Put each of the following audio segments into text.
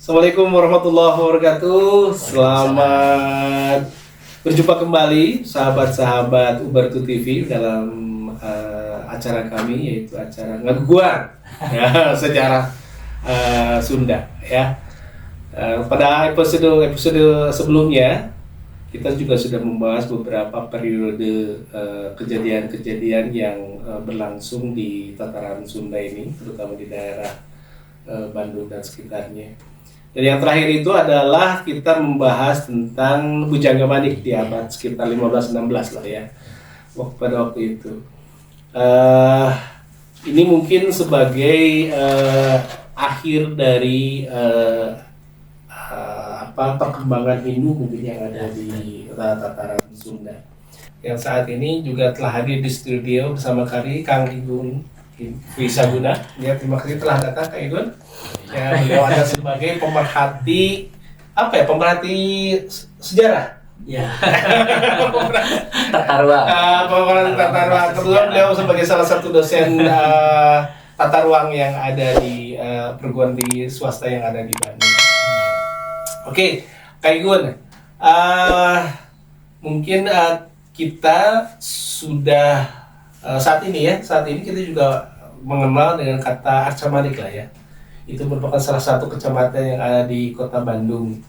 Assalamualaikum warahmatullahi wabarakatuh. Selamat berjumpa kembali sahabat-sahabat Ubartu TV dalam acara kami, yaitu acara Ngeguar ya, sejarah Sunda ya. Pada episode sebelumnya kita juga sudah membahas beberapa periode kejadian-kejadian yang berlangsung di tataran Sunda ini, terutama di daerah Bandung dan sekitarnya. Dan yang terakhir itu adalah kita membahas tentang Bujangga Manik di abad sekitar 15-16 lah ya, pada waktu itu. Ini mungkin sebagai akhir dari perkembangan Hindu mungkin yang ada di tataran Sunda. Yang saat ini juga telah hadir di studio bersama kami Kang Igun Wisaguna. Ya, terima kasih telah datang Kang Igun. Ya, beliau ada sebagai pemerhati pemerhati sejarah. Ya. Tata ruang. Pemerhati tata ruang. Kebetulan beliau sebagai salah satu dosen tata ruang yang ada di perguruan tinggi swasta yang ada di Bandung. Oke, Kak Igun, mungkin kita sudah saat ini kita juga mengenal dengan kata Arca Manik lah ya. Itu merupakan salah satu kecamatan yang ada di kota Bandung.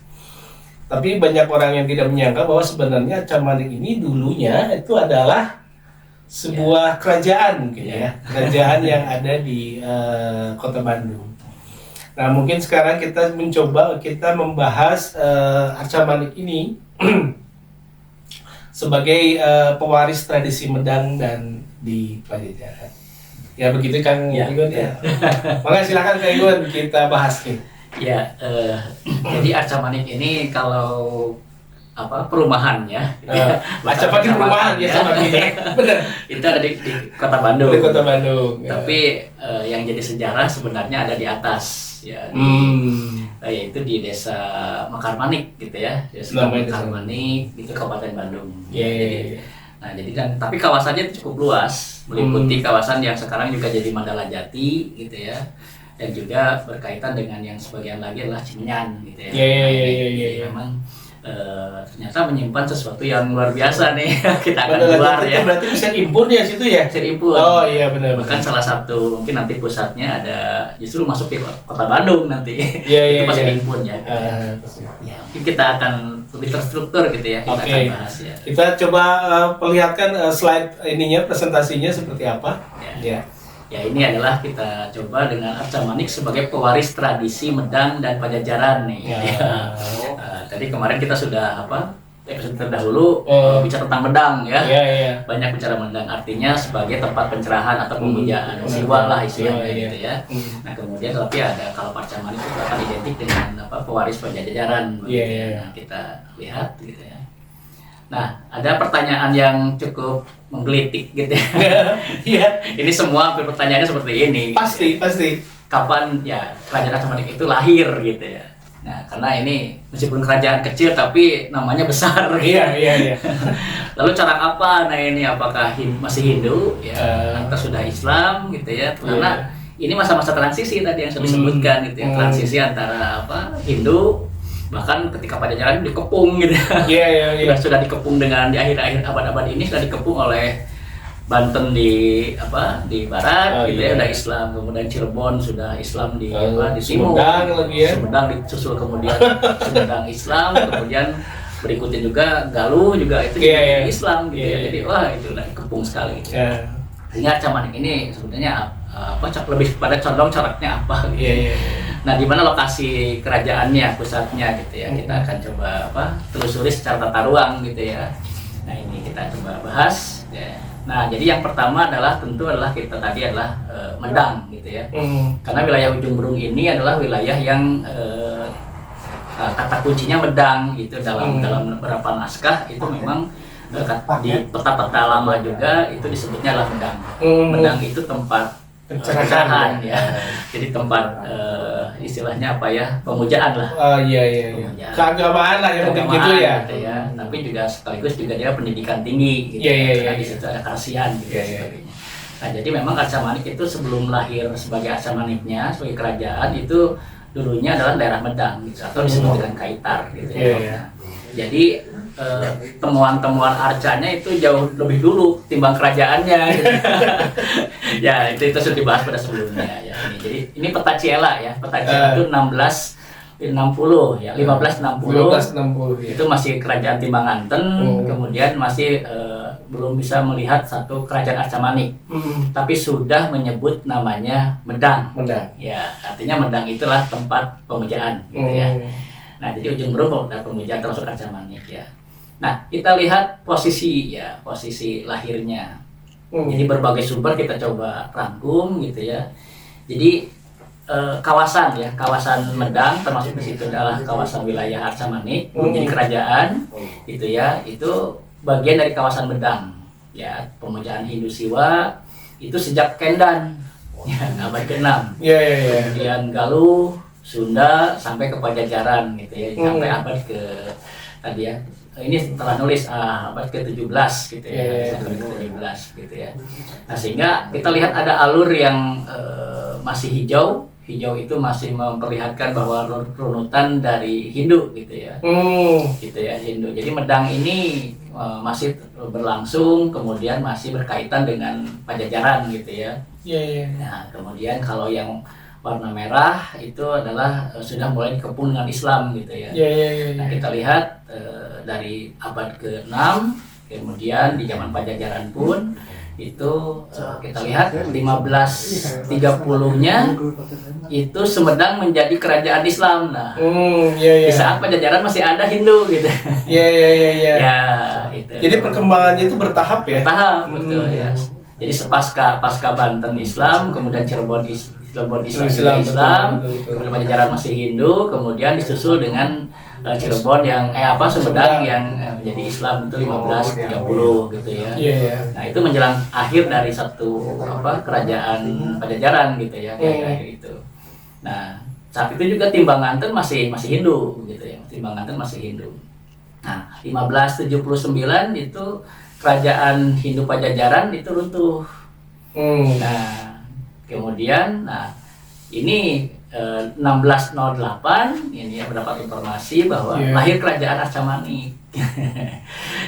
Tapi banyak orang yang tidak menyangka bahwa sebenarnya Arca Manik ini dulunya itu adalah sebuah kerajaan mungkin ya. Kerajaan yang ada di kota Bandung. Nah, mungkin sekarang kita membahas Arca Manik ini sebagai pewaris tradisi Medang dan di Pajajaran. Ya begitu Kang Igun ya. Maka silakan Kang Igun kita bahas nih. Ya, jadi Arca Manik ini kalau perumahan ya. Arca Manik perumahan ya sama ini. Benar. Itu ada di Kota Bandung. Di Kota Bandung. Ya. Tapi yang jadi sejarah sebenarnya ada di atas ya, yaitu di Desa Mekar Manik gitu ya. Desa Mekar Manik itu Kabupaten Bandung. Jadi kan, tapi kawasannya cukup luas, meliputi kawasan yang sekarang juga jadi Mandala Jati gitu ya, dan juga berkaitan dengan yang sebagian lagi adalah Cimenyan gitu ya. Jadi memang ternyata menyimpan sesuatu yang luar biasa nih. Kita akan keluar ya. Berarti bisa impun ya situ ya? Bisa impun. Oh iya benar. Bahkan salah satu mungkin nanti pusatnya ada justru masuk ke Kota Bandung nanti. Itu masih impun ya. Mungkin kita akan lebih terstruktur gitu ya, kita akan bahas ya. Kita coba perlihatkan slide presentasinya seperti apa. Ya, ini adalah kita coba dengan Arca Manik sebagai pewaris tradisi Medang dan Pajajaran nih. Tadi kemarin kita sudah episode terdahulu bicara tentang Medang ya. Banyak bicara Medang, artinya sebagai tempat pencerahan atau pemujaan siwa lah istilahnya gitu ya. Nah, kemudian tapi ada kalau Arca Manik itu akan identik dengan pewaris Pajajaran. Nah, kita lihat gitu ya. Nah, ada pertanyaan yang cukup menggelitik gitu ya. Ini semua pertanyaannya seperti ini. Pasti. Kapan ya kerajaan Arca Manik itu lahir gitu ya. Nah, karena ini meskipun kerajaan kecil tapi namanya besar. Iya. Lalu cara apa? Nah, ini apakah masih Hindu ya atau sudah Islam gitu ya? Karena ini masa-masa transisi tadi yang saya disebutkan gitu ya. Transisi antara Hindu, bahkan ketika Pajajaran dikepung gitu. Sudah dikepung dengan di akhir-akhir abad-abad ini sudah dikepung oleh Banten di barat gitu ya, udah Islam, kemudian Cirebon sudah Islam di timur, Sumedang disusul kemudian Sumedang Islam, kemudian berikutnya juga Galuh juga itu Islam gitu ya. Jadi itu udah dikepung sekali gitu. Sehingga Arca Manik ini sebenarnya lebih pada condong coraknya apa gitu. Nah, di mana lokasi kerajaannya, pusatnya gitu ya. Kita akan coba telusuri secara tata ruang gitu ya. Nah, ini kita coba bahas ya. Nah, jadi yang pertama tentu adalah kita tadi adalah Medang gitu ya. Karena wilayah Ujung Berung ini adalah wilayah yang kata kuncinya Medang gitu dalam beberapa naskah itu memang di peta-peta lama juga itu disebutnya adalah Medang. Medang itu tempat pencerahan ya. Jadi tempat istilahnya pemujaan lah. Pemujaan. Keagamaan lah ya mungkin gitu ya. Tapi juga sekaligus juga dia pendidikan tinggi gitu. Karena di situ ada karsian gitu sebagainya. Nah, jadi memang Arca Manik itu sebelum lahir sebagai Arca Maniknya sebagai kerajaan itu dulunya adalah daerah Medang gitu, atau disebut dengan Kaitar gitu ya. Iya. Jadi temuan-temuan arcanya itu jauh lebih dulu timbang kerajaannya gitu. Ya itu sudah dibahas pada sebelumnya ya. Jadi ini peta Ciela ya, peta Ciela itu 1660 ya, 1560 ya. itu masih kerajaan Timbanganten. Kemudian masih belum bisa melihat satu kerajaan Arca-Manik, tapi sudah menyebut namanya Medang. Ya, artinya Medang itulah tempat pemujaan gitu ya. Nah, jadi Ujung Berung pemujaan termasuk Arca-Manik ya. Nah, kita lihat posisi lahirnya. Jadi berbagai sumber kita coba rangkum gitu ya. Jadi kawasan Medang termasuk di situ adalah kawasan wilayah Arca-Manik, jadi kerajaan gitu ya. Itu bagian dari kawasan Medang ya. Pemujaan Hindu Siwa itu sejak Kendan ya, abad ke-6. Kemudian Galuh, Sunda sampai ke Pajajaran gitu ya, sampai abad ke tadi ya. Ini setelah nulis abad ke-17 gitu ya, abad ke-17 gitu ya. Nah, sehingga kita lihat ada alur yang masih hijau itu masih memperlihatkan bahwa runutan dari Hindu gitu ya. Gitu ya, Hindu. Jadi Medang ini masih berlangsung, kemudian masih berkaitan dengan Pajajaran gitu ya. Nah, kemudian kalau yang warna merah itu adalah sudah mulai dikepung dengan Islam gitu ya. Nah, kita lihat dari abad ke-6, kemudian di zaman Pajajaran pun itu kita lihat 1530-nya itu Sumedang menjadi kerajaan Islam. Nah, di saat Pajajaran masih ada Hindu gitu. Ya, itu. Jadi perkembangannya itu bertahap ya. Bertahap, betul ya. Jadi pasca Banten Islam, kemudian Cirebon Islam, kemudian Pajajaran masih Hindu, kemudian disusul dengan Cirebon yang Sumedang yang menjadi Islam itu 1530 gitu ya. Nah, itu menjelang akhir dari satu kerajaan Pajajaran gitu ya, akhir itu. Nah, saat itu juga Timbanganten masih Hindu gitu ya. Timbanganten masih Hindu. Nah, 1579 itu kerajaan Hindu Pajajaran itu runtuh. Nah, kemudian ini 1608 ini mendapat informasi bahwa lahir kerajaan Arca-Manik.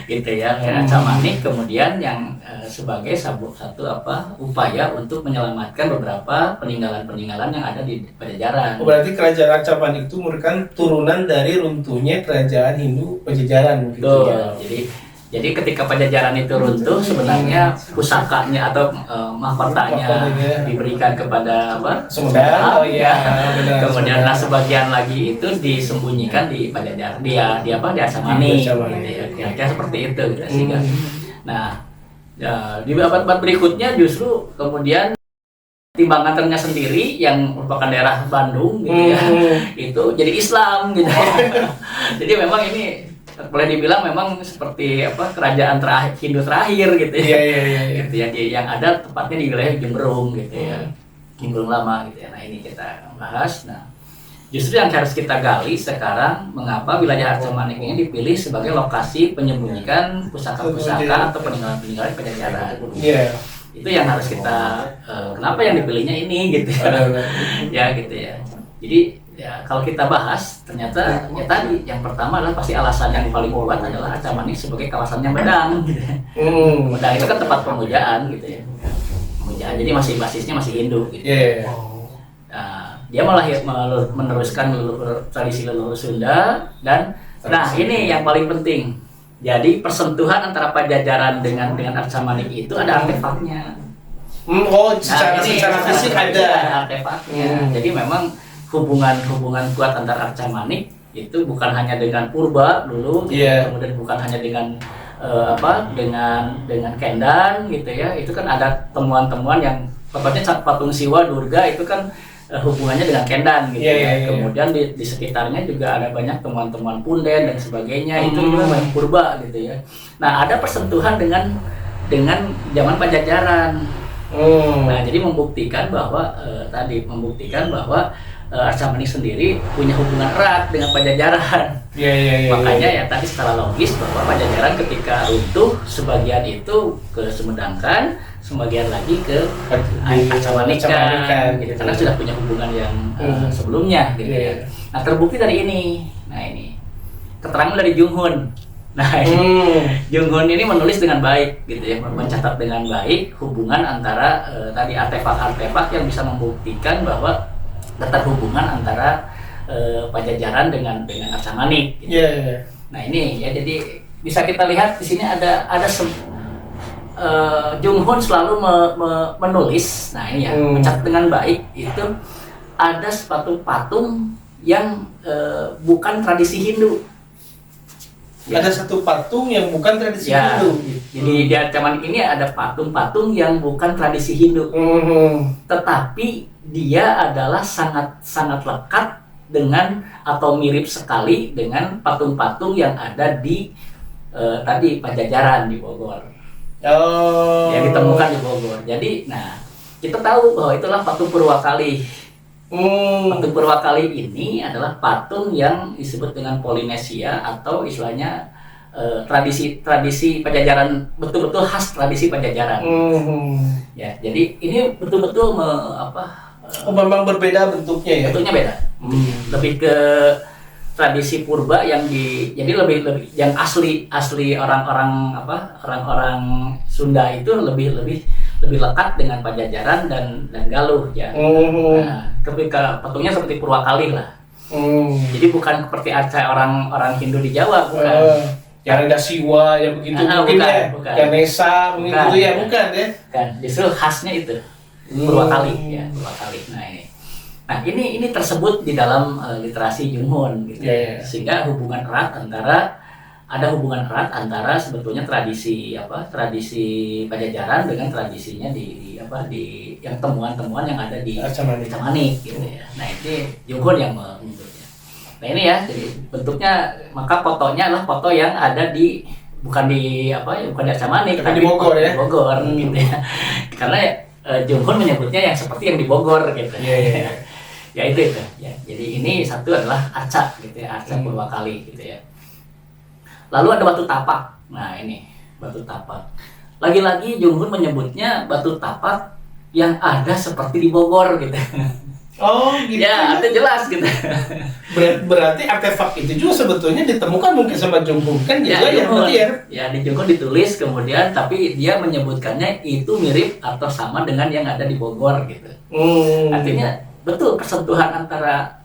Gitu ya, Arca-Manik kemudian yang sebagai satu upaya untuk menyelamatkan beberapa peninggalan yang ada di Pajajaran. Berarti kerajaan Arca-Manik itu merupakan turunan dari runtuhnya kerajaan Hindu Pajajaran gitu ya. Jadi ketika Pajajaran itu runtuh, sebenarnya pusakanya atau mahkotanya diberikan kepada Sumedang. Kemudian sebagian lagi itu disembunyikan di Pajajaran, di Arca-Manik. Kira-kira seperti itu gitu. Sehingga, nah, di abad-abad berikutnya justru kemudian Timbangantennya sendiri yang merupakan daerah Bandung gitu ya, itu jadi Islam gitu. Jadi memang ini boleh dibilang memang seperti kerajaan Hindu terakhir gitu ya. Gitu ya, yang ada tepatnya di wilayah Ujung Berung gitu ya. Ujung Berung lama gitu ya. Nah, ini kita bahas. Nah, justru yang harus kita gali sekarang, mengapa wilayah Arca-Manik ini dipilih sebagai lokasi penyembunyikan pusaka-pusaka atau peninggalan-peninggalan Pajajaran. Itu yang harus kita kenapa yang dipilihnya ini gitu ya. Ya gitu ya. Jadi ya kalau kita bahas ternyata ya tadi yang pertama adalah pasti alasan yang paling kuat adalah Arca-Manik sebagai kawasannya Medang gitu. Medang itu kan tempat pemujaan gitu ya. Pemujaan, jadi basisnya masih Hindu gitu. Nah, dia meneruskan tradisi leluhur Sunda dan ini yang paling penting. Jadi persentuhan antara Pajajaran dengan Arca-Manik itu ada artefaknya. Secara fisik ada artefaknya. Jadi memang hubungan kuat antara Arca-Manik itu bukan hanya dengan purba dulu, kemudian bukan hanya dengan dengan Kendan gitu ya. Itu kan ada temuan-temuan yang tepatnya patung Siwa Durga itu kan hubungannya dengan Kendan gitu ya. Kemudian di sekitarnya juga ada banyak temuan-temuan punden dan sebagainya, itu juga banyak purba gitu ya. Nah, ada persentuhan dengan zaman Pajajaran. Nah, jadi membuktikan bahwa Arca-Manik sendiri punya hubungan erat dengan Pajajaran. Makanya ya tadi secara logis bahwa Pajajaran ketika runtuh sebagian itu ke Sumedangkan, sebagian lagi ke Di Acamanikan gitu, karena sudah punya hubungan yang sebelumnya gitu ya. Nah, terbukti dari ini. Nah, ini keterangan dari Jung Hoon. Nah, Jung Hoon ini menulis dengan baik gitu ya, mencatat dengan baik hubungan antara tadi artefak-artefak yang bisa membuktikan bahwa letak hubungan antara Pajajaran dengan Acamanik gitu. Nah, ini ya, jadi bisa kita lihat di sini ada Jung Hoon selalu menulis, nah ini ya, mencatat dengan baik itu ada sepatu patung yang bukan tradisi Hindu. Ya. Ada satu patung yang bukan tradisi Hindu. Jadi di Acamanik ini ada patung-patung yang bukan tradisi Hindu, tetapi dia adalah sangat lekat dengan atau mirip sekali dengan patung-patung yang ada di tadi Pajajaran di Bogor. Yang ditemukan di Bogor. Jadi, nah, kita tahu bahwa itulah patung Purwakali. Patung Purwakali ini adalah patung yang disebut dengan Polinesia atau istilahnya tradisi Pajajaran, betul-betul khas tradisi Pajajaran. Ya, jadi ini betul-betul memang berbeda bentuknya ya. Bentuknya beda. Lebih ke tradisi purba yang jadi lebih yang asli orang-orang Sunda itu lebih lekat dengan Pajajaran dan Galuh ya. Nah, ketika patungnya seperti Purwakali lah. Jadi bukan seperti orang Hindu di Jawa, bukan. Yang ada siwa yang begitu mungkin bukan. Yang Nesa mungkin itu ya, bukan ya. Kan justru khasnya itu Purwakali ya, Purwakali. Nah, ini. Nah, ini tersebut di dalam literasi Jung Hoon gitu. Sehingga ada hubungan erat antara sebetulnya tradisi Pajajaran dengan tradisinya di yang temuan-temuan yang ada di Acamanik gitu ya. Nah, ini Jung Hoon yang menyebutnya. Nah, ini ya, jadi bentuknya, maka fotonya adalah foto yang ada bukan di Acamanik, tapi di Bogor ya. Di Bogor gitu ya. Karena Jung Hoon menyebutnya yang seperti yang di Bogor gitu. Ya itu ya. Jadi ini satu adalah arca gitu ya, arca Purwakali gitu ya. Lalu ada batu tapak. Nah, ini batu tapak. Lagi-lagi Jung Hoon menyebutnya batu tapak yang ada seperti di Bogor gitu. Gitu. Ya, itu jelas gitu. Berarti artefak itu juga sebetulnya ditemukan mungkin sama Jung Hoon kan juga ya. Ya, di Jung Hoon ditulis kemudian, tapi dia menyebutkannya itu mirip atau sama dengan yang ada di Bogor gitu. Artinya betul persentuhan antara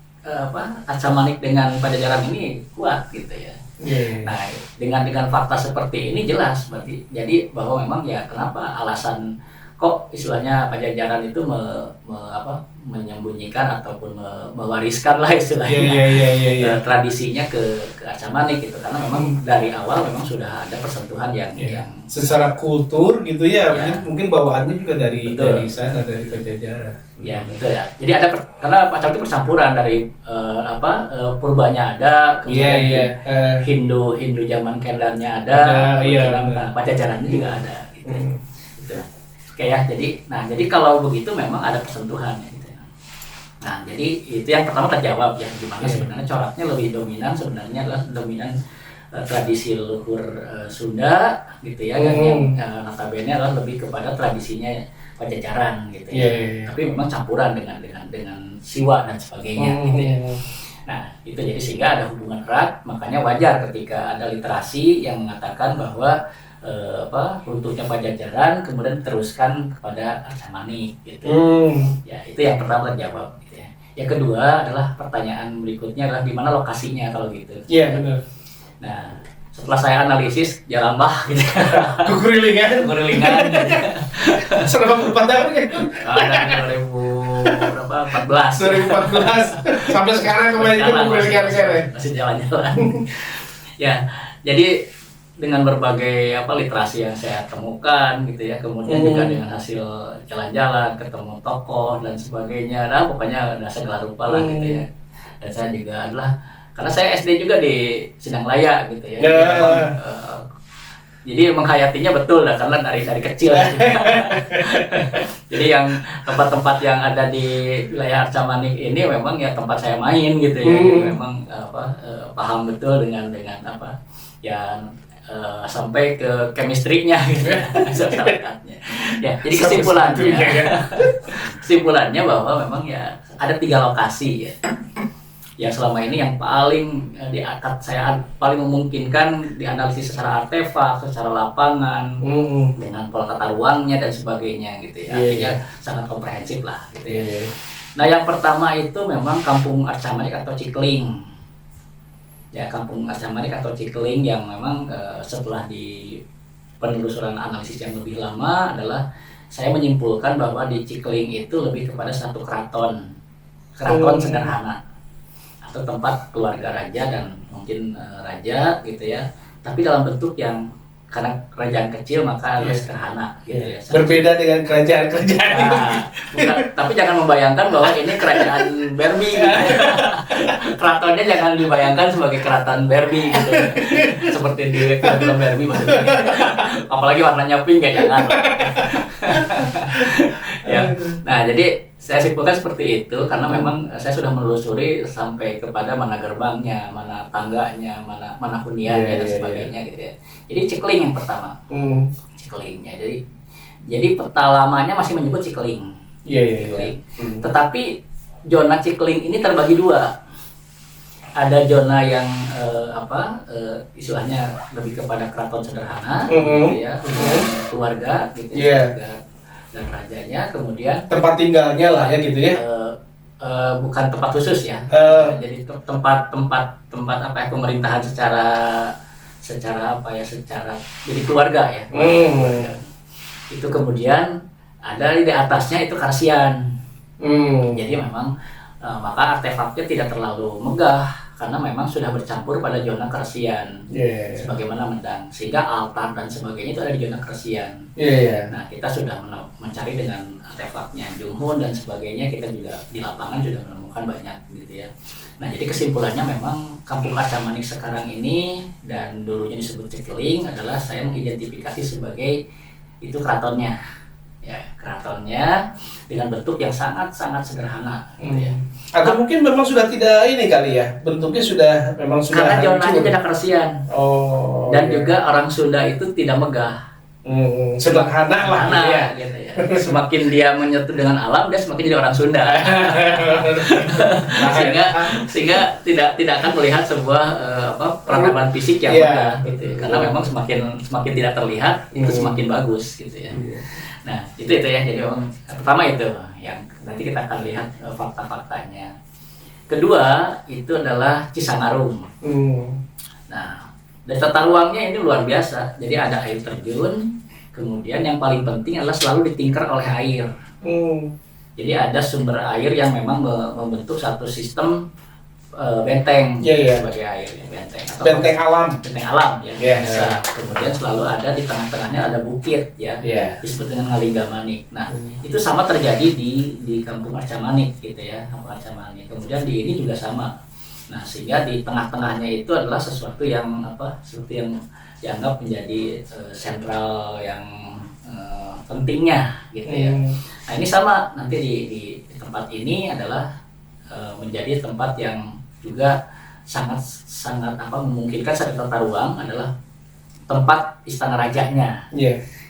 Acamanik dengan Pajajaran ini kuat gitu ya. Nah, dengan fakta seperti ini jelas berarti jadi bahwa memang ya kenapa alasan kok istilahnya Pajajaran itu menyembunyikan ataupun mewariskan lah istilahnya tradisinya ke Acamanik gitu, karena memang dari awal memang sudah ada persentuhan yang secara kultur gitu ya. Mungkin bawaannya juga dari sana, dari Pajajaran. Ya betul ya. Jadi ada karena Acamanik itu percampuran dari purbanya ada, kemudian Hindu zaman Kendannya ada, Pajajarannya juga ada gitu. Gitu. Oke ya, jadi kalau begitu memang ada persentuhan ya, gitu ya. Nah, jadi itu yang pertama terjawab ya, gimana sebenarnya coraknya lebih dominan sebenarnya adalah dominan tradisi leluhur Sunda gitu ya, dan yang notabene adalah lebih kepada tradisinya Pajajaran gitu ya. Tapi memang campuran dengan Siwa dan sebagainya gitu ya. Nah, itu jadi sehingga ada hubungan erat, makanya wajar ketika ada literasi yang mengatakan bahwa runtuhnya Pajajaran kemudian diteruskan kepada Acamanik gitu. Ya, itu yang pertama terjawab gitu ya. Yang kedua adalah pertanyaan berikutnya adalah di mana lokasinya kalau gitu. Iya, benar. Nah, setelah saya analisis jalanlah gitu. Kekurilingan. Selama 4 tahun kan? Ada 2014 sampai sekarang kemarin itu kekurilingan masih jalan-jalan. Ya, jadi dengan berbagai literasi yang saya temukan gitu ya, kemudian juga dengan hasil jalan-jalan, ketemu tokoh dan sebagainya, pokoknya rasa gelar rupa lah gitu ya. Dan saya juga adalah karena saya SD juga di Sinanglaya gitu ya. Jadi menghayatinya betul lah karena dari kecil. Jadi yang tempat-tempat yang ada di wilayah Acamanik ini memang ya tempat saya main gitu ya. Jadi memang paham betul dengan yang sampai ke chemistry-nya gitu ya, masyarakatnya. Ya, jadi kesimpulannya, kesimpulannya bahwa memang ya ada 3 lokasi ya, yang selama ini yang paling saya paling memungkinkan dianalisis secara artefak, secara lapangan, dengan pola tata ruangnya dan sebagainya gitu ya. Artinya sangat komprehensif lah gitu ya. Nah, yang pertama itu memang Kampung Arca Manik atau Cikling. Ya, Kampung Arca Manik atau Cikling yang memang setelah di penelusuran analisis yang lebih lama adalah saya menyimpulkan bahwa di Cikling itu lebih kepada satu keraton sederhana atau tempat keluarga raja dan mungkin raja gitu ya, tapi dalam bentuk yang karena kerajaan kecil maka lebih sederhana gitu ya. Berbeda dengan kerajaan-kerajaan. Bukan, tapi jangan membayangkan bahwa ini kerajaan Barbie gitu. Keratonnya jangan dibayangkan sebagai keraton Barbie gitu. Seperti di film Barbie maksudnya. Apalagi warnanya pink ya jangan. Ya. Nah, jadi saya simpulkan seperti itu karena memang saya sudah menelusuri sampai kepada mana gerbangnya, mana tangganya, mana huniannya dan sebagainya gitu ya. Jadi Cikling yang pertama. Ciklingnya. Jadi peta lamanya masih menyebut Cikling. Cikling. Tetapi zona Cikling ini terbagi 2. Ada zona yang istilahnya lebih kepada keraton sederhana gitu ya, keluarga gitu ya. Dan rajanya, kemudian tempat tinggalnya lah ya gitu ya. Bukan tempat khusus ya. Jadi tempat pemerintahan secara jadi keluarga ya. Itu kemudian ada di atasnya itu Karsian. Jadi memang maka artefaknya tidak terlalu megah karena memang sudah bercampur pada zona Karsian, sebagaimana Mendang, sehingga altar dan sebagainya itu ada di zona Karsian. Nah, kita sudah mencari dengan artefaknya Junghun dan sebagainya, kita juga di lapangan sudah menemukan banyak gitu ya. Nah, jadi kesimpulannya memang Kampung Arca Manik sekarang ini dan dulunya disebut Cikling adalah saya mengidentifikasi sebagai itu keratonnya. Ya, keratonnya dengan bentuk yang sangat-sangat sederhana gitu ya. Atau mungkin memang sudah tidak ini kali ya, bentuknya sudah karena zonanya tidak Karsian. Dan juga orang Sunda itu tidak megah. Sederhana lah gitu ya. Semakin dia menyatu dengan alam, dia semakin jadi orang Sunda. sehingga tidak akan melihat sebuah peradaban fisik yang megah gitu ya. Karena memang semakin tidak terlihat itu semakin bagus gitu ya. Nah, itu ya. Jadi pertama itu yang nanti kita akan lihat fakta-faktanya. Kedua, itu adalah Cisangarung. Nah, dari tata ruangnya ini luar biasa. Jadi ada air terjun, kemudian yang paling penting adalah selalu ditingkar oleh air. Jadi ada sumber air yang memang membentuk satu sistem benteng sebagai air ya, benteng alam ya. Bisa. Kemudian selalu ada di tengah-tengahnya ada bukit ya, disebut dengan Ngalingga Manik. Nah, itu sama terjadi di Kampung Arca Manik gitu ya, Kampung Arca Manik. Kemudian di ini juga sama. Nah, sehingga di tengah-tengahnya itu adalah sesuatu yang dianggap menjadi sentral yang pentingnya gitu ya. Nah, ini sama nanti di tempat ini adalah menjadi tempat yang juga sangat memungkinkan secara tata ruang adalah tempat istana rajanya.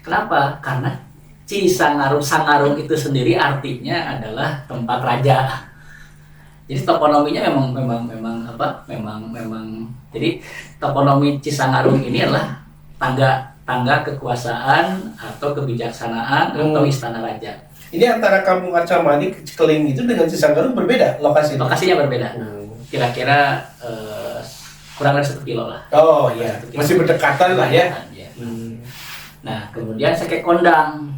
Kenapa? Karena Sangarung itu sendiri artinya adalah tempat raja. Jadi toponominya memang jadi toponomi Cisangarung ini adalah tangga kekuasaan atau kebijaksanaan atau istana raja. Ini antara Kampung Arca Manik Cikling itu dengan Cisangarung berbeda lokasinya? Lokasinya berbeda. Kira-kira kurang dari 1 kilo lah. Oh iya, masih berdekatan lah ya. Nah, kemudian Sekek Kondang.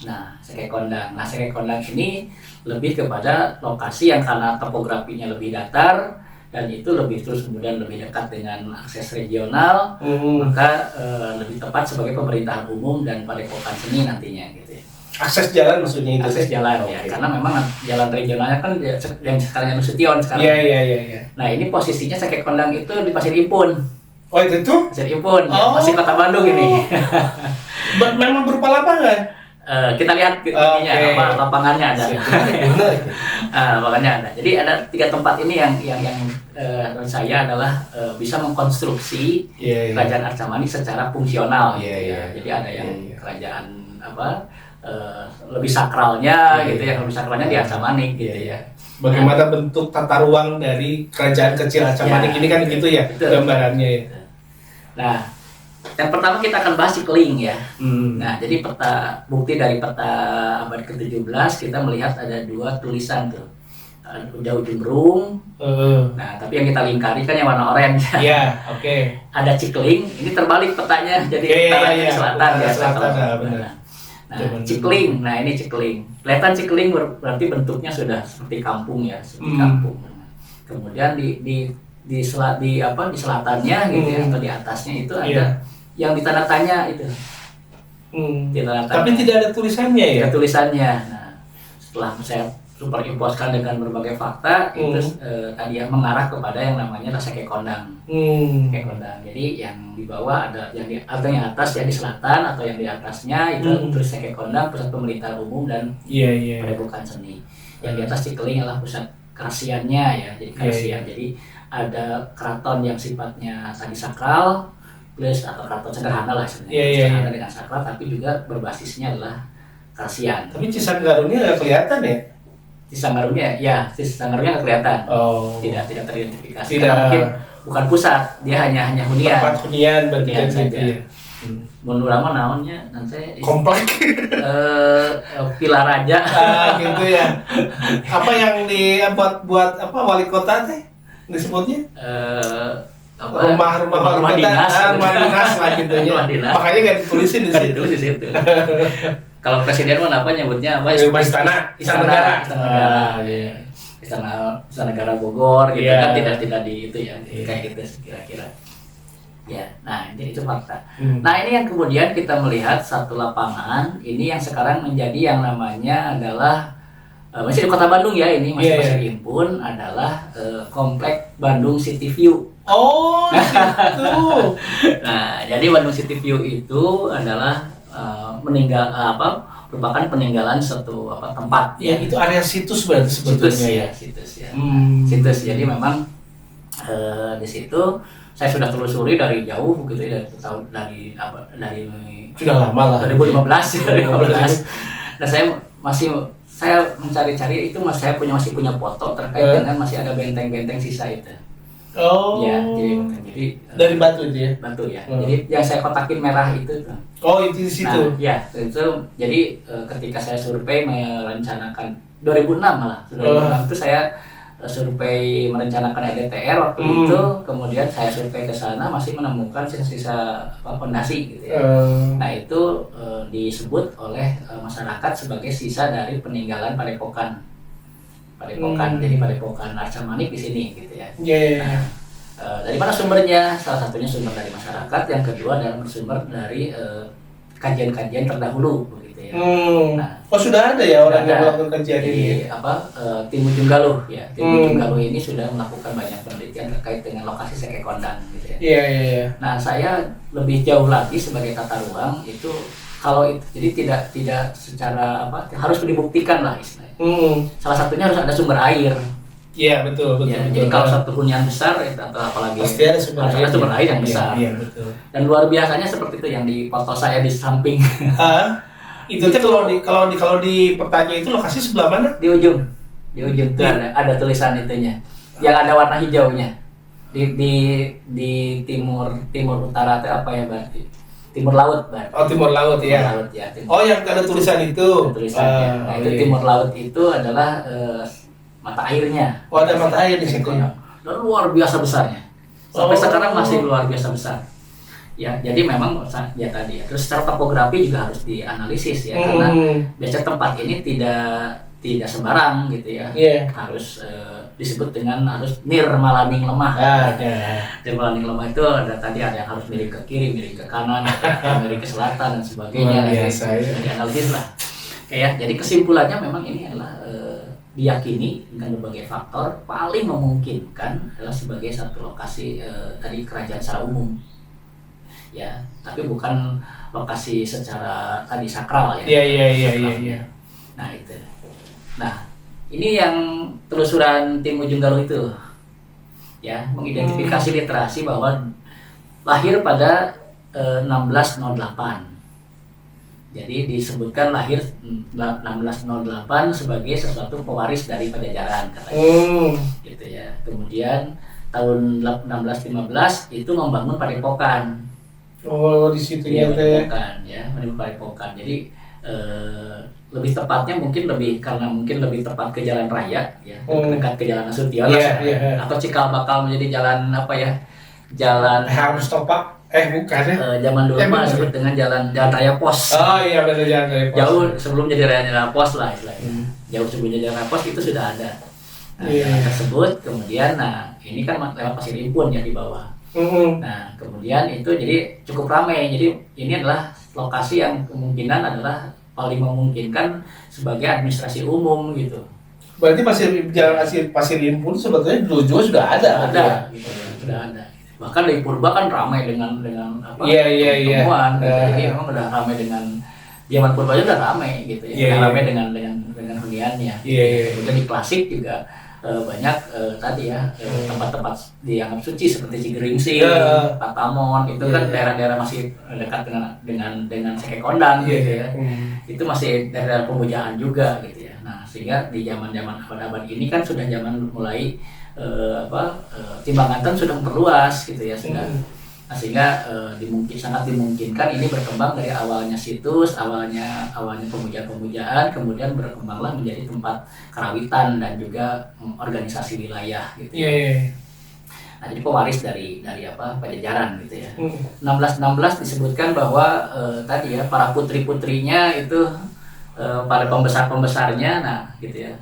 Nah, Sekek Kondang ini lebih kepada lokasi yang karena topografinya lebih datar dan itu kemudian lebih dekat dengan akses regional, maka lebih tepat sebagai pemerintahan umum dan padepokan seni nantinya gitu ya. Akses jalan maksudnya itu? Akses jalan ya, karena memang jalan regionalnya kan yang sekarang Nasution sekarang. Iya. Nah, ini posisinya Sekek Kondang itu di Pasir Impun. Oh, itu tuh? Pasir Impun, ya, masih Kota Bandung ini. Memang berupa lapangan? kita lihat ininya, lapangannya ada. Benar. Lapangannya ada. Jadi ada 3 tempat ini yang menurut saya adalah bisa mengkonstruksi kerajaan Arca Manik secara fungsional. Jadi ada yang kerajaan lebih sakralnya gitu ya, lebih sakralnya di Arca Manik gitu ya. Bagaimana bentuk tata ruang dari kerajaan kecil Arca Manik ini kan gitu ya gambarannya ya. Nah, yang pertama kita akan bahas Cikeling ya. Nah, jadi bukti dari peta abad ke-17 kita melihat ada 2 tulisan tuh. Jauh Jumrung. Nah, tapi yang kita lingkari kan yang warna oranye. Iya, oke. Ada Cikeling, ini terbalik petanya jadi selatan ya. Nah, Cikeling. Nah, ini Cikeling. Kelihatan Cikeling berarti bentuknya sudah seperti kampung ya, seperti kampung. Kemudian di selatannya gitu ya, atau di atasnya itu ada yang ditanda tanya itu. Tapi tidak ada tulisannya ya? Tidak tulisannya. Nah, setelah saya superimposkan dengan berbagai fakta, itu tadi yang mengarah kepada yang namanya Seke Kondang. Seke Kondang. Jadi yang di bawah ada atau yang atas ya di selatan, atau yang di atasnya itu terus Seke Kondang, pusat pemerintahan umum dan padepokan seni. Yang di atas Cikeling adalah pusat kerasiannya ya, jadi kerasian. Jadi ada keraton yang sifatnya tadi sakral, plus atau keraton sederhana lah sebenarnya, sederhana dengan sakral, tapi juga berbasisnya adalah kerasian. Tapi Cisanggarungnya nggak kelihatan ya? Cisanggarungnya nggak kelihatan. Tidak teridentifikasi. Mungkin bukan pusat, dia hanya hunian. Tempat hunian bagian saja. Menurut lama naonnya nanti komplek. Pilar Raja. Gitu ya. Apa yang buat wali kota teh disebutnya? Rumah dinas lah gitu ya. Makanya nggak ditulisin di situ. Kalau presiden mana apa nyebutnya apa? Istana Negara. Istana Negara Bogor gitu kan, tidak di itu ya, kayak gitu kira-kira. Ya, nah jadi itu fakta. Nah ini yang kemudian kita melihat satu lapangan ini yang sekarang menjadi yang namanya adalah masih di Kota Bandung ya, ini masih impun adalah Komplek Bandung City View. Oh, itu. Nah, jadi Bandung City View itu adalah merupakan peninggalan suatu tempat. Ya, itu area situs berarti sebetulnya situs. Situs. Jadi memang di situ saya sudah telusuri dari jauh gitu ya, dari sudah lama lah. 2015. Nah, saya mencari-cari itu masih punya foto terkait dengan masih ada benteng-benteng sisa itu. Ya, jadi dari batu itu ya? Batu ya. Jadi yang saya kotakin merah itu. Itu di situ. Nah, ya, itu jadi ketika saya survei merencanakan 2006 malah. 2006 itu saya survei merencanakan EDTR waktu itu, kemudian saya survei ke sana masih menemukan sisa-sisa fondasi gitu ya. Nah, itu disebut oleh masyarakat sebagai sisa dari peninggalan padepokan. Jadi padepokan Arca Manik di sini gitu ya. Nah, dari mana sumbernya? Salah satunya sumber dari masyarakat, yang kedua adalah bersumber dari kajian-kajian terdahulu begitu ya. Nah, sudah ada ya orang yang melakukan kajian ini. Tim Ujung Galuh ya. Tim Ujung Galuh ini sudah melakukan banyak penelitian terkait dengan lokasi Seke Kondang gitu ya. Iya. Nah, saya lebih jauh lagi sebagai tata ruang itu, kalau itu jadi tidak secara harus dibuktikan lah istilahnya. Salah satunya harus ada sumber air. Iya, betul. Jadi kalau satu hunian besar atau apalagi pasti ada sumber air yang besar. Iya, betul. Dan luar biasanya seperti itu yang di foto saya di samping. Itu kalau di petanya itu lokasi sebelah mana? Di ujung itu ada tulisan itunya. Yang ada warna hijaunya. Di timur utara itu apa ya berarti? Timur laut, Bang. Timur laut ya. Yang ada tulisan itu. Tulisannya. Nah, itu timur laut itu adalah mata airnya. Ada mata air di situ. Dan luar biasa besarnya. Sampai sekarang masih luar biasa besar. Ya, jadi memang ya tadi ya. Terus secara topografi juga harus dianalisis ya, karena biasanya tempat ini tidak sembarang gitu ya. Harus disebut dengan harus nirmalaning lemah. Nirmalaning lemah itu ada yang harus miring ke kiri, miring ke kanan, miring ke selatan dan sebagainya. Dianalisis lah. Jadi kesimpulannya memang ini adalah diyakini dengan berbagai faktor paling memungkinkan adalah sebagai satu lokasi tadi kerajaan secara umum. Ya, tapi bukan lokasi secara tadi sakral ya. Iya. Nah itu. Nah ini yang telusuran tim Ujung Galuh itu ya mengidentifikasi literasi bahwa lahir pada 1608. Jadi disebutkan lahir 1608 sebagai sesuatu pewaris dari Pajajaran katanya. Gitu ya. Kemudian tahun 1615 itu membangun padepokan. Oh, di situ ya teh. Membangun padepokan. Jadi lebih tepatnya karena mungkin lebih tepat ke jalan raya ya, dekat ke jalan Nasution atau cikal bakal menjadi jalan apa ya? Jalan harus topak. Bukan ya. Zaman dulu mah disebut dengan jalan raya pos. Oh iya benar, jalan raya pos. Jauh sebelum jadi raya pos lah istilahnya. Jauh sebelum jadi raya pos itu sudah ada. Nah, jalan tersebut kemudian ini kan lewat Pasir Impun ya di bawah. Nah, kemudian itu jadi cukup ramai. Jadi ini adalah lokasi yang kemungkinan adalah paling memungkinkan sebagai administrasi umum gitu. Berarti jalan Pasir Impun sebetulnya dulu juga sudah ada. Gitu, sudah ada. Bahkan dari purba kan ramai dengan apa? Iya. Temuan. Jadi memang udah ramai dengan zaman purba aja udah ramai gitu ya. Ramai dengan huniannya. Iya. Kemudian di klasik juga banyak tadi ya tempat-tempat dianggap suci seperti Cigeringsing, Patamon itu kan daerah-daerah masih dekat dengan Sekekondang gitu ya. Itu masih daerah pemujaan juga gitu ya. Nah, sehingga di zaman-zaman abad-abad ini kan sudah zaman mulai Timbanganten sudah memperluas gitu ya sudah. Nah, sehingga sangat dimungkinkan ini berkembang dari awalnya situs, awalnya pemujaan, kemudian berkembanglah menjadi tempat karawitan dan juga organisasi wilayah gitu. Nah, jadi pewaris dari Pajajaran gitu ya. 1616 disebutkan bahwa tadi ya para putri-putrinya itu para pembesar-pembesarnya gitu ya.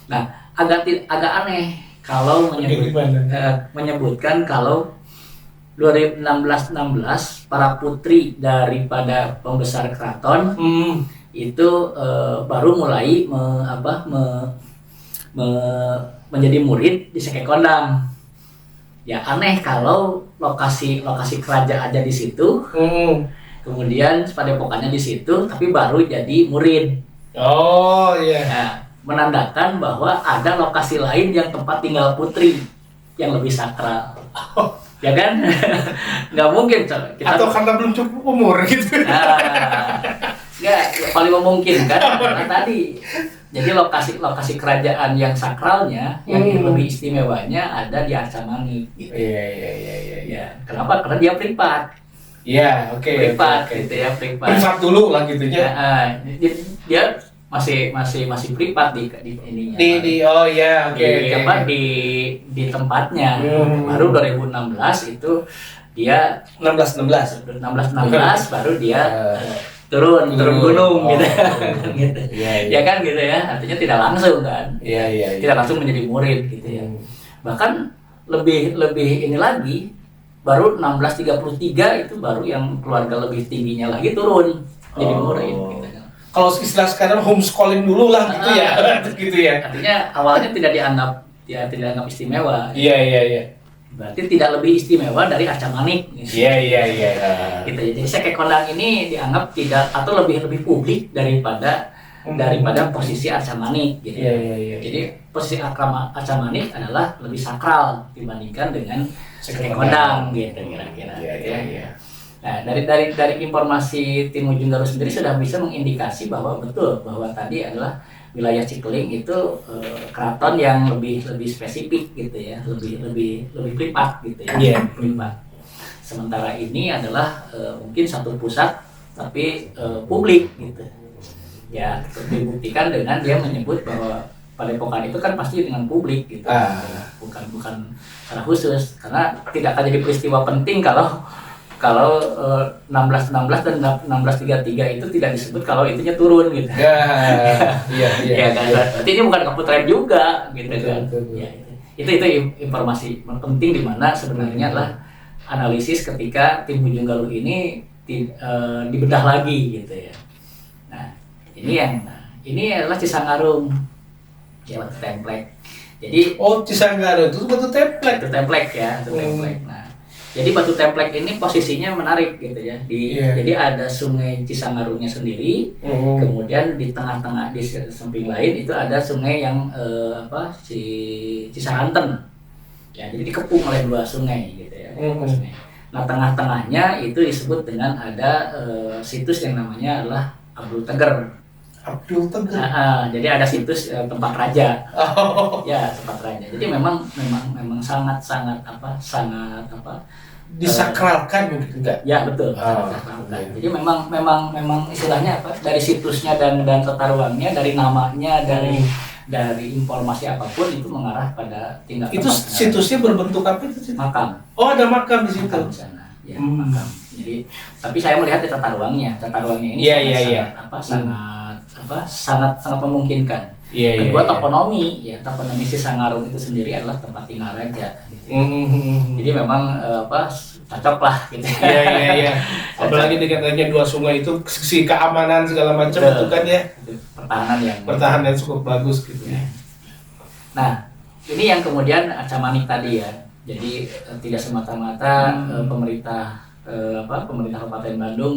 Nah, agak aneh kalau menyebutkan kalau 1616 para putri daripada pembesar keraton itu baru mulai menjadi murid di Sekekondang. Ya aneh kalau lokasi kerajaan aja di situ, kemudian padepokannya di situ, tapi baru jadi murid. Oh iya. Nah, menandakan bahwa ada lokasi lain yang tempat tinggal putri yang lebih sakral. Ya kan? Nggak mungkin kita atau karena belum cukup umur gitu. Nggak, paling memungkinkan karena tadi jadi lokasi kerajaan yang sakralnya yang lebih istimewanya ada di Arca-Manik gitu. Iya. Kenapa? Karena dia privat. Iya, oke. Privat gitu ya, privat. Privat dulu lah gitu ya. Dia masih privat di ininya. Di tempatnya. Baru 2016 itu dia 1616 baru dia turun gunung gitu. Gitu. Iya. Ya kan gitu ya. Artinya tidak langsung kan. Iya. Tidak langsung menjadi murid gitu ya. Bahkan lebih ini lagi baru 1633 itu baru yang keluarga lebih tingginya lagi turun jadi murid gitu. Kalau istilah sekarang homeschooling dulu lah gitu ya. Gitu ya. Artinya awalnya tidak dianggap istimewa. Iya. Berarti tidak lebih istimewa dari Arca-Manik. Iya. Gitu ya. Jadi Sekekondang ini dianggap tidak atau lebih publik daripada posisi Arca-Manik gitu. Iya. Jadi posisi Arca-Manik adalah lebih sakral dibandingkan dengan Sekekondang gitu kira-kira. Iya. Nah, dari informasi tim Ujung Galuh sendiri sudah bisa mengindikasi bahwa betul bahwa tadi adalah wilayah Cikeling itu keraton yang lebih spesifik gitu ya, lebih privat gitu ya. Yeah. Privat. Sementara ini adalah mungkin satu pusat tapi publik gitu. Ya, dibuktikan dengan dia menyebut bahwa padepokan itu kan pasti dengan publik gitu. Bukan secara khusus karena tidak akan jadi peristiwa penting kalau 1616 dan 1633 itu tidak disebut kalau itunya turun gitu. Iya kan. Berarti ini bukan keputaran juga gitu kan. Ya, itu informasi penting di mana sebenarnya adalah analisis ketika tim Ujung Galuh ini dibedah lagi gitu ya. Nah, ini adalah Cisangarung. Ya, template. Jadi Cisangarung itu betul template. Itu template ya, itu template. Nah, Jadi Batu Templek ini posisinya menarik gitu ya. Jadi ada Sungai Cisangarungnya sendiri, kemudian di tengah-tengah di samping lain itu ada sungai yang Cisaranten. Ya, jadi dikepung oleh dua sungai gitu ya. Nah, tengah-tengahnya itu disebut dengan ada situs yang namanya adalah Abdul Teger. Jadi ada situs tempat raja. Ya, tempat raja. Jadi memang sangat disakralkan mungkin enggak? Ya, betul. Jadi memang istilahnya apa? Dari situsnya dan tata ruangnya, dari namanya, dari informasi apapun itu mengarah pada tindak. Itu situsnya berbentuk apa itu? Makam. Oh, ada makam di situ. Makam di sana. Ya, makam. Jadi, tapi saya melihat di tata ruangnya ini sangat memungkinkan. Kedua, toponomi Cisangarung itu sendiri adalah tempat tinggal raja. Jadi memang cocok lah gitu. Iya. Apalagi dengan adanya dua sungai itu, si keamanan segala macam itu kan ya. Pertahanan yang cukup bagus gitu ya. Nah, ini yang kemudian Acamanik tadi ya. Jadi tidak semata-mata pemerintah Kabupaten Bandung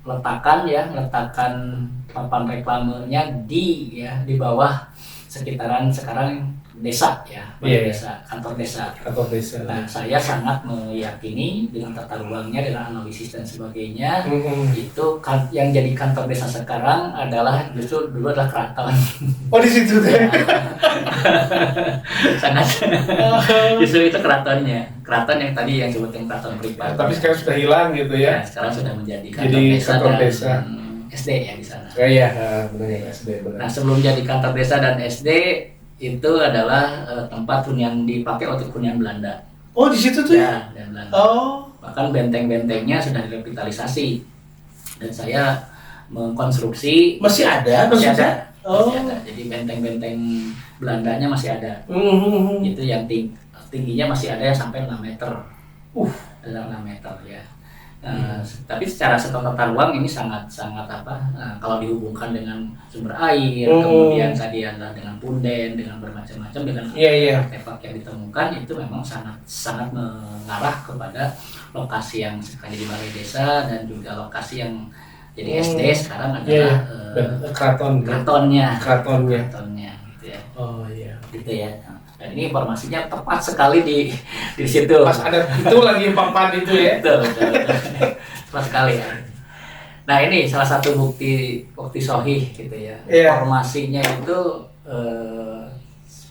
meletakkan papan reklamenya di bawah sekitaran sekarang desa ya, desa, kantor desa. Nah, saya sangat meyakini dengan tata ruangnya, dengan analisis dan sebagainya, itu yang jadi kantor desa sekarang adalah justru dulu adalah keraton. Oh, di situ deh. Sangat. Justru itu keratonnya. Keraton yang tadi yang sebutin keraton pribadi. Tapi sekarang sudah hilang gitu ya. Sekarang sudah menjadi kantor desa dan SD ya di sana. Iya, benar ya, SD benar. Nah, sebelum jadi kantor desa dan SD itu adalah tempat hunian dipakai untuk hunian Belanda. Oh, di situ tuh ya? Dan Belanda. Oh. Bahkan benteng-bentengnya sudah direvitalisasi. Dan saya mengkonstruksi masih ada. Masih ada. Jadi benteng-benteng Belandanya masih ada. Itu yang tingginya masih ada yang sampai 6 meter. 6 meter ya. Tapi secara tata ruang ini sangat kalau dihubungkan dengan sumber air, kemudian tadi adalah dengan punden, dengan bermacam-macam, dengan artefak yang ditemukan, itu memang sangat mengarah kepada lokasi yang sekarang di balai desa dan juga lokasi yang jadi SD sekarang adalah keratonnya gitu ya. Oh iya. Gitu ya. Dan ini informasinya tepat sekali di situ. Pas ada itu lagi papan itu ya. Betul. Tepat sekali ya. Nah, ini salah satu bukti sahih gitu ya. Informasinya itu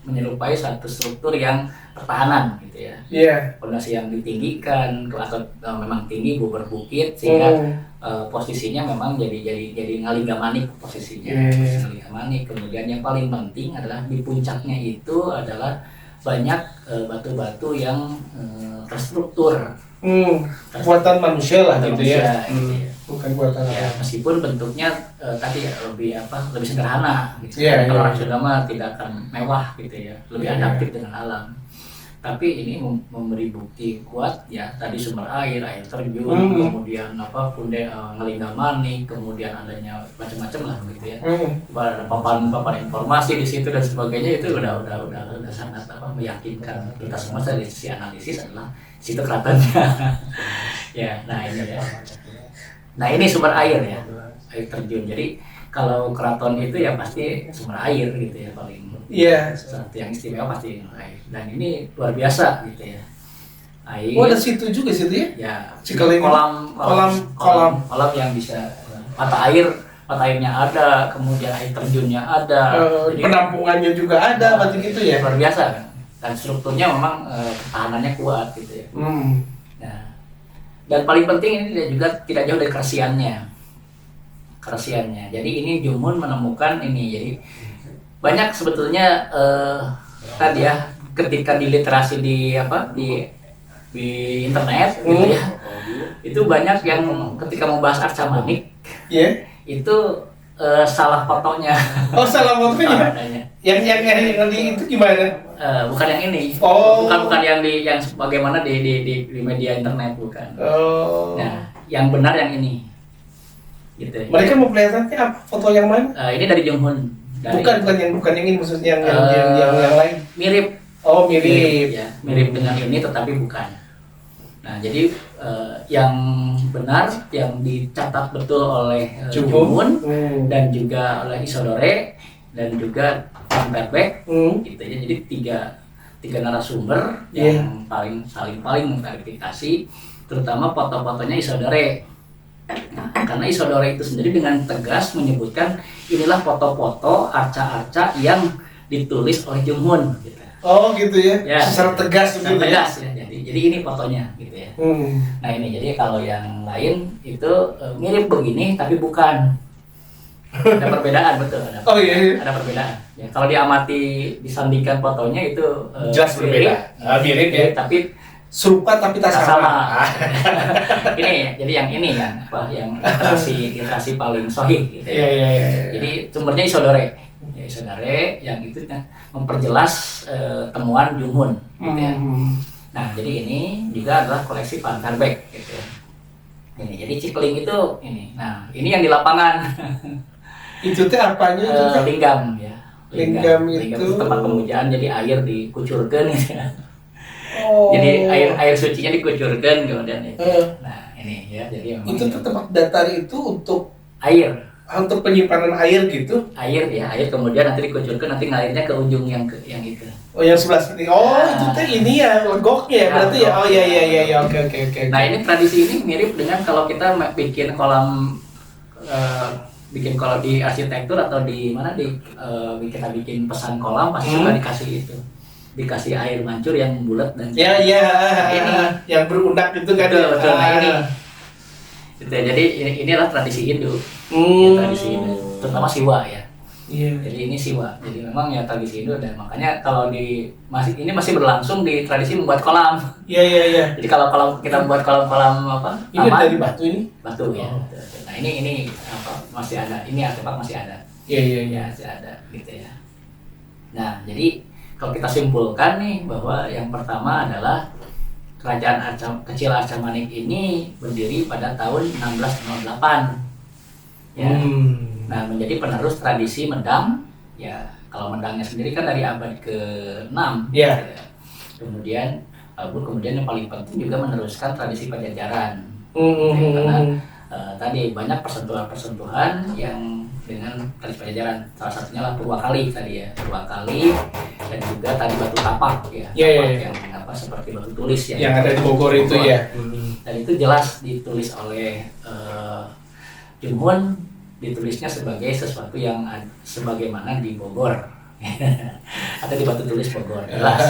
menyerupai satu struktur yang pertahanan gitu ya. Fondasi yang ditinggikan atau memang tinggi berbukit sehingga posisinya memang jadi ngalinggamanik posisinya. Ngalinggamanik. Kemudian yang paling penting adalah di puncaknya itu adalah banyak batu-batu yang terstruktur. Buatan manusia lah gitu ya. Gitu ya. Bukan buatan ya, meskipun bentuknya tadi lebih sederhana gitu. Kalau orang Sunda mah tidak akan mewah gitu ya, lebih adaptif dengan alam. Tapi ini memberi bukti kuat ya, tadi sumber air terjun, kemudian punden ngalinggamanik, kemudian adanya macam-macam lah gitu ya. Ada papan informasi di situ dan sebagainya, itu udah sangat meyakinkan kita semua dari sisi analisis adalah situ keratonnya. Ya, nah ini ya. Nah, ini sumber air ya, air terjun. Jadi kalau keraton itu ya pasti sumber air gitu ya paling. Satu yang istimewa pasti air. Dan ini luar biasa gitu ya. Air. Oh, ada situ juga situ ya? Ya. Kolam yang bisa airnya ada, kemudian air terjunnya ada. Jadi, penampungannya juga ada, berarti gitu ya. Luar biasa kan. Dan strukturnya memang pertahanannya kuat gitu ya. Nah, dan paling penting ini juga tidak jauh dari kerasiannya. Jadi ini Jumun menemukan ini. Jadi banyak sebetulnya tadi ya, ketika di literasi di internet gitu ya, itu banyak yang ketika membahas Acamanik itu salah fotonya. Oh, salah fotonya. Yang itu gimana? Bukan yang ini. Bukan yang bagaimana di media internet, bukan. Nah, yang benar yang ini. Gitu. Mereka mau kelihatannya apa? Foto yang mana? Ini dari Junghun. Bukan yang ini, maksudnya yang lain. Mirip Oh, mirip. ya, mirip dengan ini tetapi bukan. Nah, jadi yang benar yang dicatat betul oleh Jumun dan juga oleh Isodore dan juga Van Perbek gitu ya. Jadi tiga narasumber yang paling mengklarifikasi, terutama foto-fotonya Isodore. Nah, karena Isodore itu sendiri dengan tegas menyebutkan inilah foto-foto arca-arca yang ditulis oleh Junghoon gitu. Oh gitu ya, secara tegas gitu ya. Jadi ini fotonya gitu ya. Nah ini jadi kalau yang lain itu mirip begini tapi bukan. Ada perbedaan betul. Ada perbedaan. Ya, kalau diamati disandingkan fotonya itu jelas berbeda. Mirip ya. Tapi serupa tapi tak sama. Ini jadi yang ini kan yang literasi paling sahih gitu ya. Jadi sumbernya Isodore. Ya, Isodore yang itu memperjelas temuan Junghoon gitu ya. Nah, jadi ini juga adalah koleksi Van Perbek gitu ya. Ini jadi Cikling itu ini. Nah, ini yang di lapangan. Itu teh apanya itu teh? Linggam ya. Linggam itu tempat pemujaan, jadi air dikucurkan gitu ya. Jadi air sucinya dikucurkan kemudian itu. Nah, ini ya. Jadi itu tuh tempat datar itu untuk air. Untuk penyimpanan air gitu. Air kemudian nanti dikucurkan, nanti ngalirnya ke ujung yang itu. Oh, yang sebelah sini. Itu teh ini ya legoknya berarti ya. Oh iya oke. Nah, ini tradisi ini mirip dengan kalau kita bikin kolam di arsitektur atau di mana kita bikin pesan kolam pasti suka dikasih air mancur yang bulat dan ini yang berundak itu kan. Betul. Nah, ini gitu ya. Jadi inilah tradisi Hindu. Ya, tradisi Hindu, terutama Siwa ya. Jadi ini Siwa. Jadi memang ya tradisi Hindu, dan makanya kalau masih berlangsung di tradisi membuat kolam. Iya. Jadi kalau kita membuat kolam-kolam ini aman, dari batu ini? Batu ya. Nah, ini masih ada. Ini artefak masih ada. Iya. Masih ada gitu ya. Nah, jadi kalau kita simpulkan nih bahwa yang pertama adalah Kerajaan Kecil Arca-Manik ini berdiri pada tahun 1608. Ya. Nah, menjadi penerus tradisi Medang. Ya, kalau Medangnya sendiri kan dari abad ke-6. Ya. Kemudian yang paling penting juga meneruskan tradisi Pajajaran. Karena tadi banyak persentuhan-persentuhan yang dengan tradisi Pajajaran. Salah satunya lah Purwakali tadi ya. Purwakali dan juga tadi batu tapak ya. Yang seperti batu tulis ya. Yang ada di Bogor itu ya. Dan itu jelas ditulis oleh Junghoon, ditulisnya sebagai sesuatu yang sebagaimana di Bogor. Atau di batu tulis Bogor. Jelas.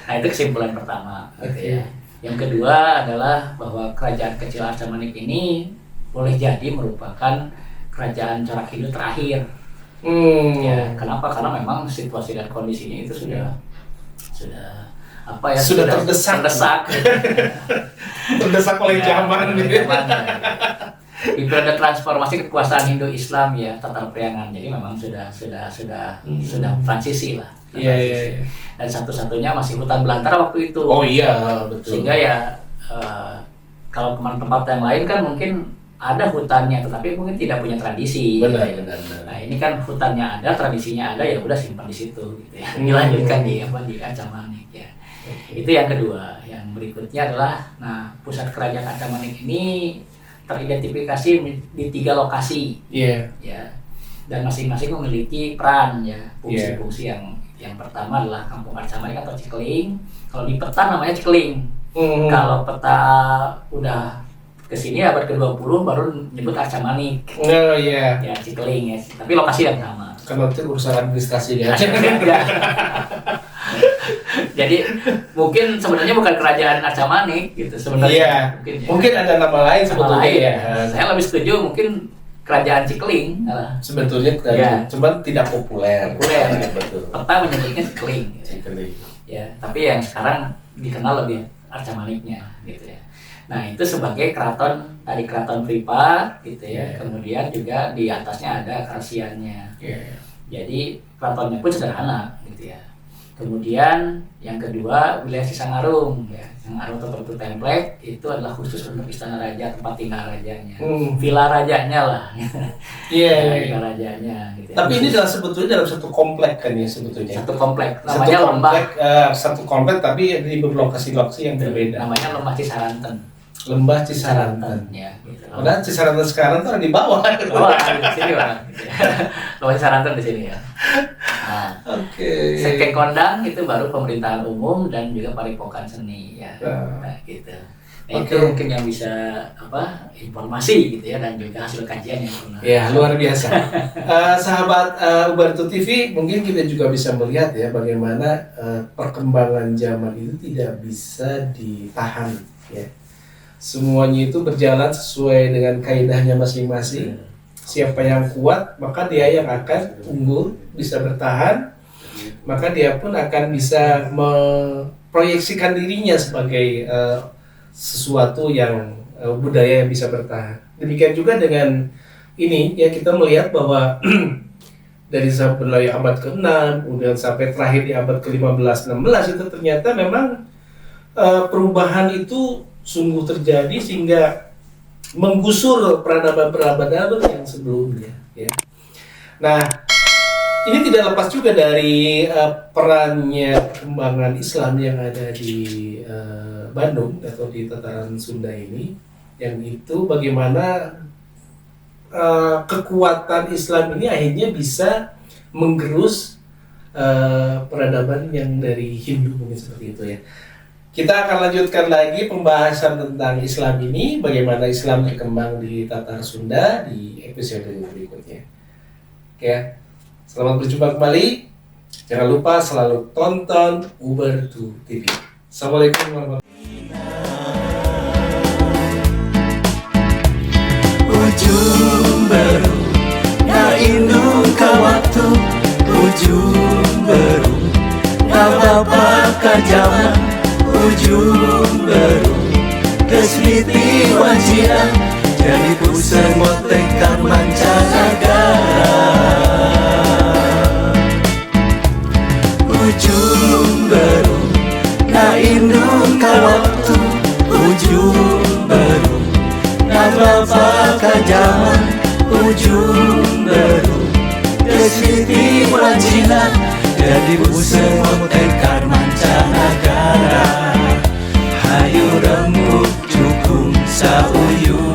Nah, itu kesimpulan pertama gitu ya. Yang kedua adalah bahwa Kerajaan Kecil Arca-Manik ini boleh jadi merupakan kerajaan corak Hindu terakhir. Ya, kenapa? Karena memang situasi dan kondisinya itu sudah terdesak. Terdesak oleh zaman. Di periode transformasi kekuasaan Hindu Islam ya, tata priangan. Jadi memang sudah transisi lah. Iya. Dan satu-satunya masih hutan belantara waktu itu. Oh iya, betul. Sehingga ya kalau tempat yang lain kan mungkin ada hutannya, tetapi mungkin tidak punya tradisi. Benar. Nah, ini kan hutannya ada, tradisinya ada, ya udah simpan di situ gitu ya. Dilanjutkan di Arca-Manik ya. Itu yang kedua. Yang berikutnya adalah pusat kerajaan Arca-Manik ini teridentifikasi di 3 lokasi. Ya. Dan masing-masing memiliki peran ya, fungsi-fungsi yang pertama adalah Kampung Arca-Manik atau Cikling. Kalau di peta namanya Cikling. Kalau peta udah kesini abad ke-20 baru nyebut Arca-Manik. Oh iya. Ya, Cikling ya. Tapi lokasi yang sama. Kalau itu urusan administrasi ya. Jadi mungkin sebenarnya bukan kerajaan Arca-Manik gitu sebenarnya. Iya. Mungkin ada nama lain sebetulnya ya. Saya lebih setuju mungkin kerajaan Cikling. Sebetulnya kerajaan, cuma tidak populer. Betul. Peta menyebutnya Cikling. Ya, tapi yang sekarang dikenal lebih Arca-Maniknya gitu ya. Nah, itu sebagai keraton pripat gitu ya. Kemudian juga di atasnya ada karsiannya. Jadi keratonnya pun sederhana gitu ya. Kemudian yang kedua wilayah Cisangarung ya. Cisangarung atau Batu Templek itu adalah khusus untuk istana raja, tempat tinggal rajanya. Villa rajanya lah. Iya, Ya, villa rajanya gitu ya. Tapi ini dalam sebetulnya dalam satu komplek kan ya sebetulnya. Satu komplek namanya Satu komplek tapi di lokasi-lokasi yang berbeda. namanya Lembah Cisaranten. Lembah Cisaranten. Ya, gitu. Padahal Cisaranten sekarang tuh ada di bawah. Oh, di sini Bang. Lembah Cisaranten di sini ya. Nah, Oke. Sekeng Kondang itu baru pemerintahan umum dan juga padepokan seni ya. Nah. Nah, gitu. Nah, Oke. itu mungkin yang bisa informasi gitu ya dan juga hasil kajian yang pernah. Ya, luar biasa. Sahabat Ubartu TV, mungkin kita juga bisa melihat ya bagaimana perkembangan zaman itu tidak bisa ditahan ya. Semuanya itu berjalan sesuai dengan kaidahnya masing-masing. Siapa yang kuat, maka dia yang akan unggul, bisa bertahan. Maka dia pun akan bisa memproyeksikan dirinya sebagai sesuatu yang budaya yang bisa bertahan. Demikian juga dengan ini ya, kita melihat bahwa dari mulai abad ke-6 kemudian sampai terakhir di abad ke-15-16 itu ternyata memang perubahan itu sungguh terjadi sehingga menggusur peradaban-peradaban yang sebelumnya ya. Nah, ini tidak lepas juga dari perannya perkembangan Islam yang ada di Bandung atau di tataran Sunda ini, yang itu bagaimana kekuatan Islam ini akhirnya bisa menggerus peradaban yang dari Hindu mungkin seperti itu ya. Kita akan lanjutkan lagi pembahasan tentang Islam ini, bagaimana Islam berkembang di Tatar Sunda di episode berikutnya. Oke, selamat berjumpa kembali. Jangan lupa selalu tonton Ubartu TV. Assalamualaikum warahmatullahi wabarakatuh. Ujung baru, na indung ka waktu. Ujung baru, na bapak zaman. Ujung baru, kesliti wajah. Jadi pusat motekan mancanegara. Ujung baru, na indung ka waktu. Ujung baru, na bapak zaman. Ujung baru, kesliti wajah. Jadi pusat motekan mancanegara. Hayu rembuk cukung sauyu.